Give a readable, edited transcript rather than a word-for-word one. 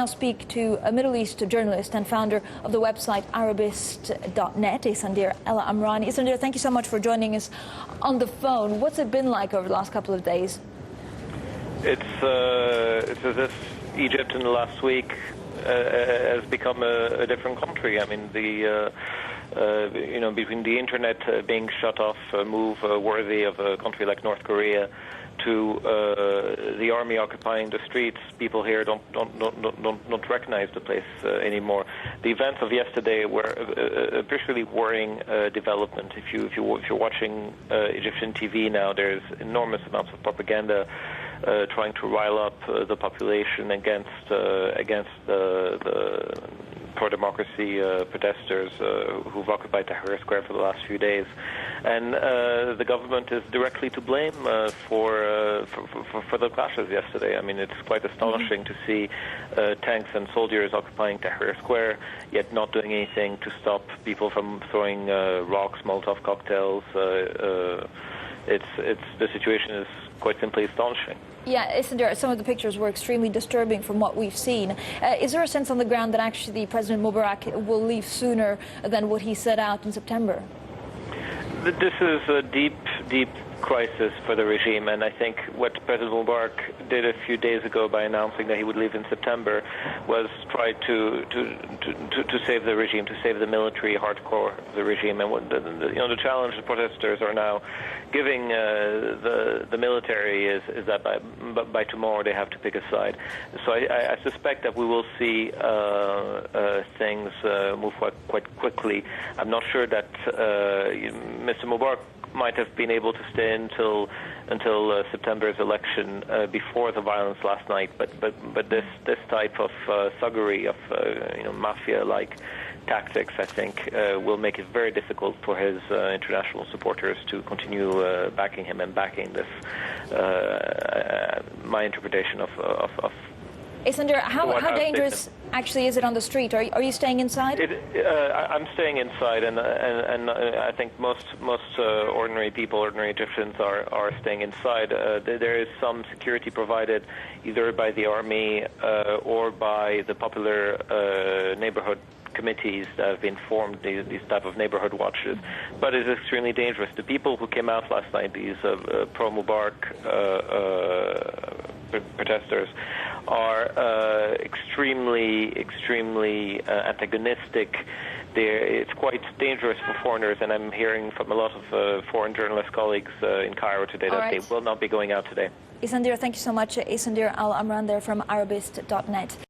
now speak to a Middle East journalist and founder of the website Arabist.net, Issandr El Amrani. Issandr, thank you so much for joining us on the phone. What's it been like over the last couple of days? It's as if Egypt in the last week has become a different country. I mean, between the internet being shut off, a move worthy of a country like North Korea, to the army occupying the streets, people here don't recognize the place anymore. The events of yesterday were a particularly worrying development. If you're watching Egyptian TV now, there's enormous amounts of propaganda trying to rile up the population against the pro-democracy protesters who've occupied Tahrir Square for the last few days, and the government is directly to blame for the clashes yesterday. I mean, it's quite astonishing to see tanks and soldiers occupying Tahrir Square, yet not doing anything to stop people from throwing rocks, Molotov cocktails. The situation is quite simply astonishing. Yeah, Issandr, some of the pictures were extremely disturbing from what we've seen. Is there a sense on the ground that actually President Mubarak will leave sooner than what he set out in September? This is a deep crisis for the regime, and I think what President Mubarak did a few days ago by announcing that he would leave in September was try to save the regime, to save the military hardcore of the regime. And what the challenge the protesters are now giving the military is that by tomorrow they have to pick a side. So I suspect that we will see things move quite quickly. I'm not sure that Mr. Mubarak might have been able to stay until September's election before the violence last night, but this type of thuggery, of mafia-like tactics, I think, will make it very difficult for his international supporters to continue backing him and backing this. My interpretation of Issandr, how dangerous actually is it on the street? Are you staying inside? I'm staying inside, and I think most ordinary people, ordinary Egyptians, are staying inside. There is some security provided either by the army or by the popular neighborhood committees that have been formed, these type of neighborhood watches, but it's extremely dangerous. The people who came out last night, these pro-Mubarak protesters, are extremely antagonistic. It's quite dangerous for foreigners, and I'm hearing from a lot of foreign journalist colleagues in Cairo today that they will not be going out today. Issandr, thank you so much. Issandr El Amrani there from Arabist.net.